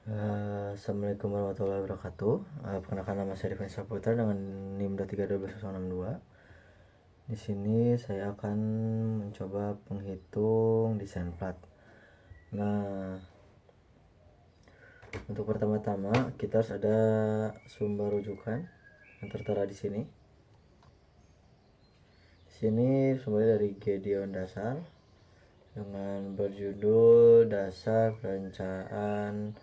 Assalamualaikum warahmatullahi wabarakatuh. Perkenalkan, nama saya Devin Saputra dengan NIM 2312062. Di sini saya akan mencoba penghitung desain plat. Nah, untuk pertama-tama kita harus ada sumber rujukan yang tertera di sini. Di sini sumbernya dari Gedeon Dasar dengan berjudul Dasar Perencanaan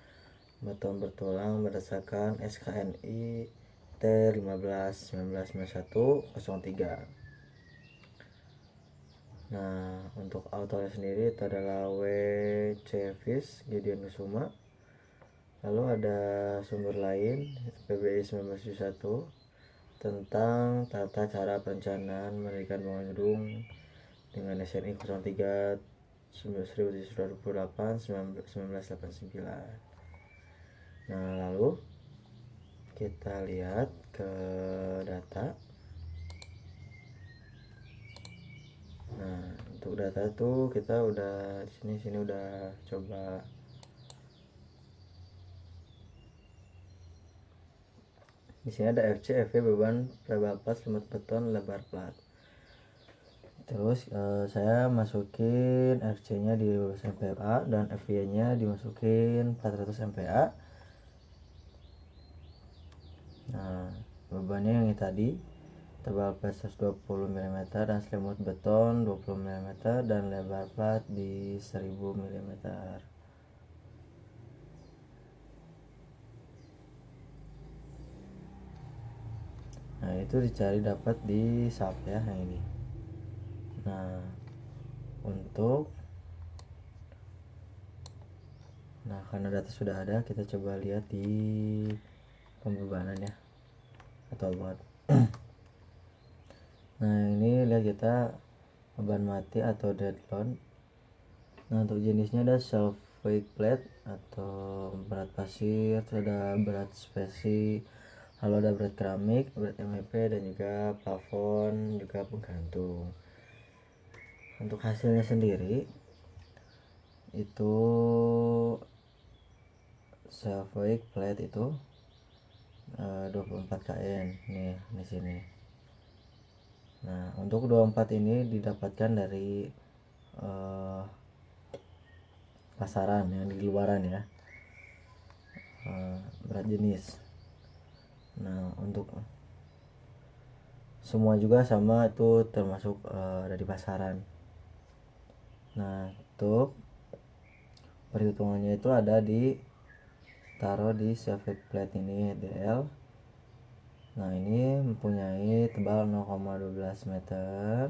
Beton Bertulang berdasarkan SKNI T15/1991/03. Nah, untuk autornya sendiri itu adalah W.C. Fis Gideon Kusuma. Lalu ada sumber lain PBI 1971 tentang tata cara perencanaan mendirikan bangunan gedung dengan SNI 03 1728 1989. Nah, lalu kita lihat ke data. Nah, untuk data tuh kita udah di sini udah coba. Di sini ada FC, FV, beban, prebal plat, limit beton, lebar plat. Terus saya masukin FC-nya di 12 MPa dan FV-nya dimasukin 400 MPa. Nah, bebannya yang tadi, tebal plat 120 mm dan selimut beton 20 mm dan lebar plat di 1000 mm. Nah, itu dicari dapat di SAP ya, yang ini. Nah, untuk karena data sudah ada, kita coba lihat di pembebanan ya, atau buat. Nah, ini lihat kita beban mati atau dead load. Nah, untuk jenisnya ada self weight plate atau berat pasir, ada berat spesi, lalu ada berat keramik, berat MEP, dan juga plafon, juga penggantung. Untuk hasilnya sendiri itu self weight plate itu 24 kN nih di sini. Nah, untuk 24 ini didapatkan dari pasaran yang di luaran ya, berat jenis. Nah, untuk semua juga sama, itu termasuk dari pasaran. Nah, untuk perhitungannya itu ada di taruh di self plate ini DL. Nah, ini mempunyai tebal 0,12 meter,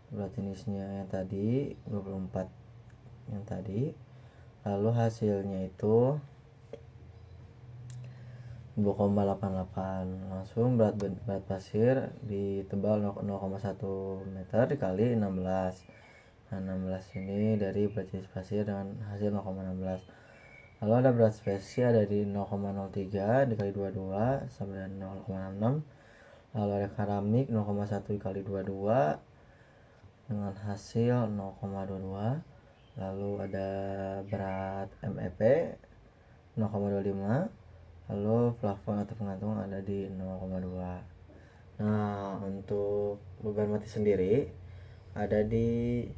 berat jenisnya yang tadi 24 yang tadi. Lalu hasilnya itu 2,88. Langsung berat pasir ditebal 0,1 meter dikali 16. Nah, 16 ini dari berat jenis pasir dengan hasil 0,16. Lalu ada berat spesi ada di 0,03 dikali 22 sama dengan 0,66. Lalu ada keramik 0,1 dikali 22 dengan hasil 0,22. Lalu ada berat MEP 0,25. Lalu plafon atau penggantung ada di 0,2. Nah, untuk beban mati sendiri ada di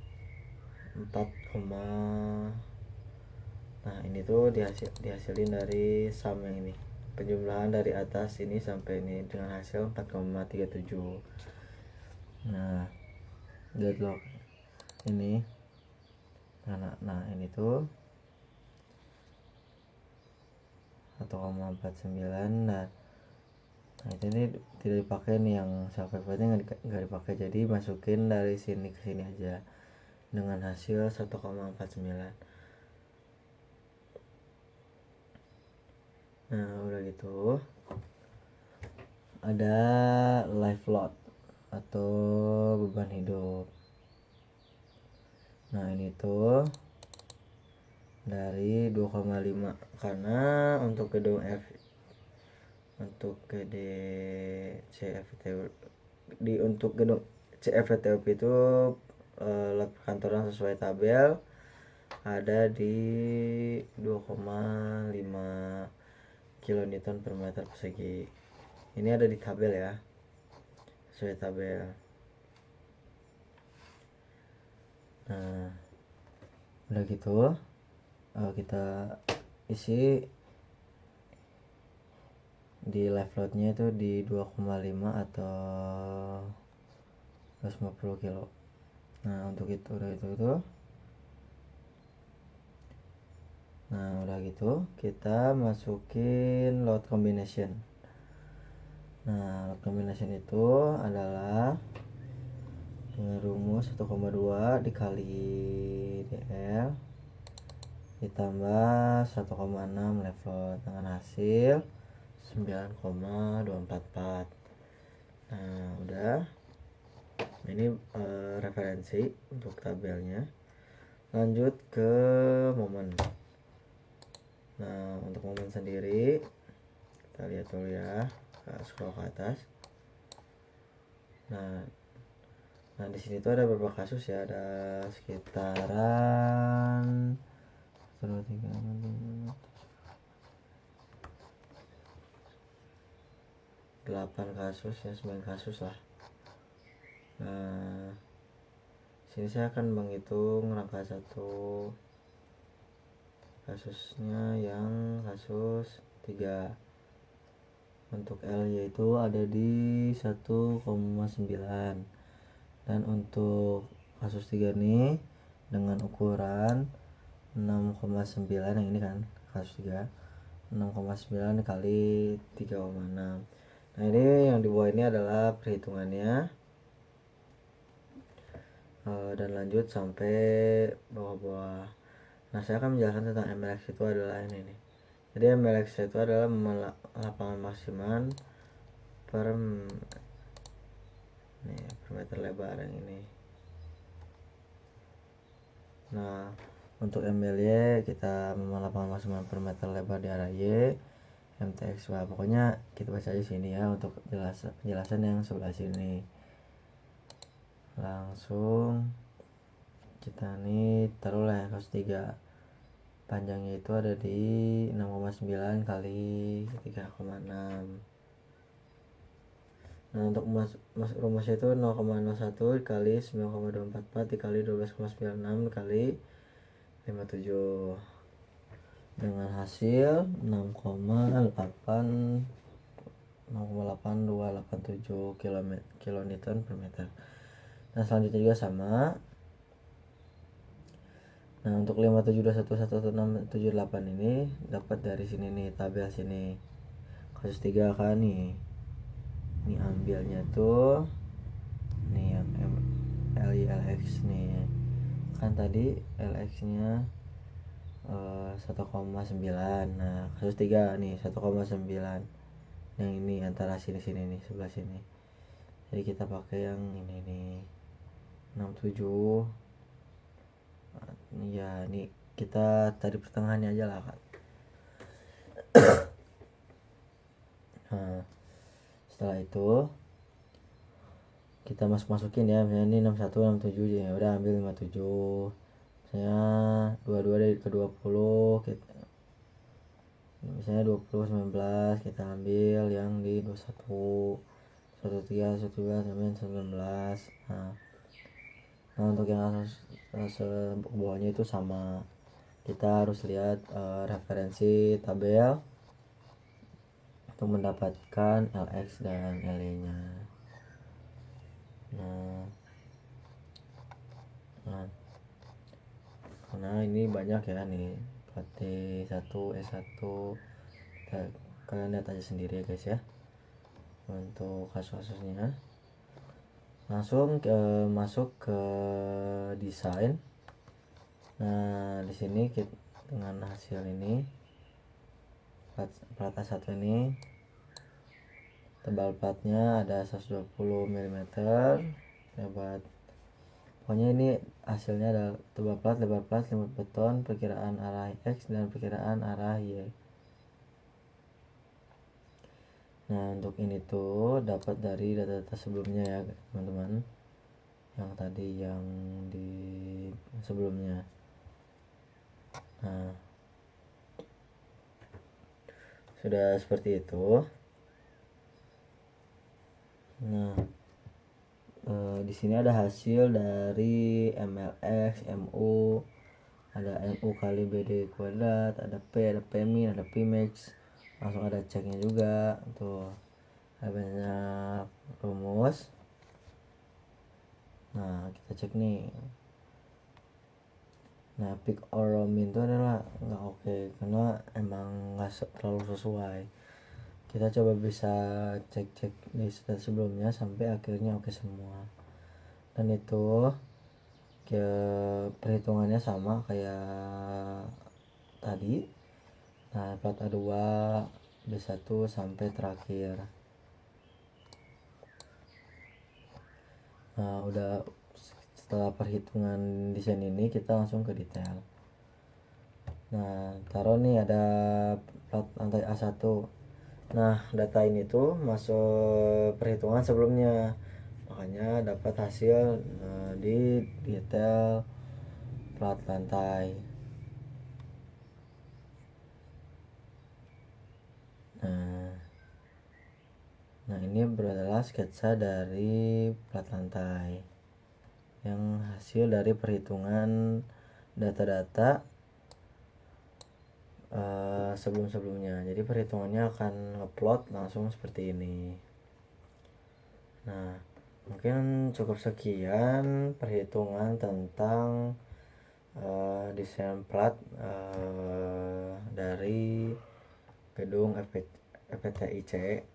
4, nah ini tuh dihasilin dari sum yang ini, penjumlahan dari atas ini sampai ini dengan hasil 4,37. Nah, deadlock ini nah ini tuh 1,49. Nah, ini tidak dipakai nih, yang self plate nggak dipakai, jadi masukin dari sini ke sini aja dengan hasil 1,49. Nah, udah gitu ada life load atau beban hidup. Nah, ini tuh dari 2,5 karena untuk gedung F, untuk untuk gedung CFTUP itu lot perkantoran sesuai tabel ada di 2,5 kilonewton per meter persegi. Ini ada di tabel ya, sesuai tabel. Nah udah gitu kita isi di live loadnya itu di 2,5 atau 250 kilo. Nah untuk itu nah udah gitu kita masukin load combination. Nah load combination itu adalah dengan rumus 1,2 dikali DL ditambah 1,6 live load dengan hasil 9,244. Nah udah, ini referensi untuk tabelnya. Lanjut ke momen. Nah untuk momen sendiri kita lihat dulu ya, scroll ke atas. Nah di sini tuh ada beberapa kasus ya, ada sekitaran 1, 2, 3, 8 kasus ya, 9 kasus lah. Nah sini saya akan menghitung rangka satu kasusnya yang kasus 3. Untuk L yaitu ada di 1,9, dan untuk kasus 3 nih dengan ukuran 6,9, yang ini kan kasus 3 6,9 kali 3,6. Nah ini yang di bawah ini adalah perhitungannya, dan lanjut sampai bawah-bawah. Nah saya akan menjelaskan tentang MLX itu adalah ini nih. Jadi MLX itu adalah lapangan maksimal per meter lebar yang ini. Nah untuk MLY kita lapangan maksimal per meter lebar di area Y, MTX. Wah pokoknya kita baca aja sini ya untuk penjelasan yang sebelah sini. Langsung kita nih taruhlah ya kasus 3, panjangnya itu ada di 6,9 kali 3,6. Nah untuk rumusnya itu 0,01 kali 9,244 dikali 12,96 kali 57 dengan hasil 6,8287 kilonewton per meter. Nah selanjutnya juga sama. Nah untuk 57211678 ini dapat dari sini nih, tabel sini kasus 3 kan nih. Ini ambilnya tuh nih yang LX nih kan, tadi LX nya 1,9. Nah kasus 3 nih 1,9, yang ini antara sini nih, sebelah sini. Jadi kita pakai yang ini nih 67 ya. Nih kita tadi pertengahannya aja lah kan. Nah setelah itu kita masukin ya, misalnya ini 61 67 ya udah ambil 57, misalnya 22 dari ke 20 kita, misalnya 20 19 kita ambil yang di 21 13 11 19. Nah untuk yang bawahnya itu sama, kita harus lihat referensi tabel untuk mendapatkan LX dan LY nya. Nah karena ini banyak ya nih, PT1 S1, kalian lihat aja sendiri ya guys ya untuk kasus-kasusnya. Langsung masuk ke desain. Nah di sini dengan hasil ini plat A1 ini tebal platnya ada 120 mm, lebar. Pokoknya ini hasilnya ada tebal plat, lebar plat, limit beton, perkiraan arah X dan perkiraan arah Y. Nah untuk ini tuh dapat dari data-data sebelumnya ya teman-teman, yang tadi yang di sebelumnya. Nah, sudah seperti itu. Nah, di sini ada hasil dari MLX, MU, ada MU kali BD kuadrat, ada P, ada Pmin, ada Pmax. Langsung ada ceknya juga. Tuh, ada banyak rumus. Nah, kita cek nih. Nah, peak or min itu adalah nggak oke karena emang nggak terlalu sesuai. Kita coba bisa cek-cek di step sebelumnya sampai akhirnya oke semua. Dan itu ke perhitungannya sama kayak tadi. Nah, plot A2 B1 sampai terakhir. Nah, udah setelah perhitungan desain ini kita langsung ke detail. Nah, taruh nih ada plat lantai A1. Nah, data ini tuh masuk perhitungan sebelumnya. Makanya dapat hasil di detail plat lantai. Nah, ini adalah sketsa dari plat lantai yang hasil dari perhitungan data-data sebelum-sebelumnya. Jadi perhitungannya akan ngeplot langsung seperti ini. Nah, mungkin cukup sekian perhitungan tentang desain plat dari gedung FPTIC,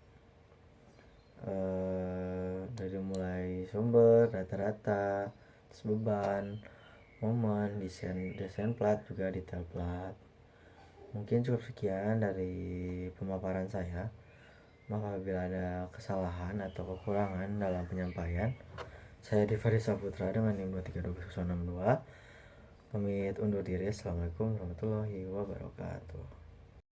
dari mulai sumber, data-data, terus beban, momen, desain plat, juga detail plat. Mungkin cukup sekian dari pemaparan saya. Maka apabila ada kesalahan atau kekurangan dalam penyampaian, saya Divari Saputra dengan NIM 2326062 pamit undur diri. Assalamualaikum warahmatullahi wabarakatuh.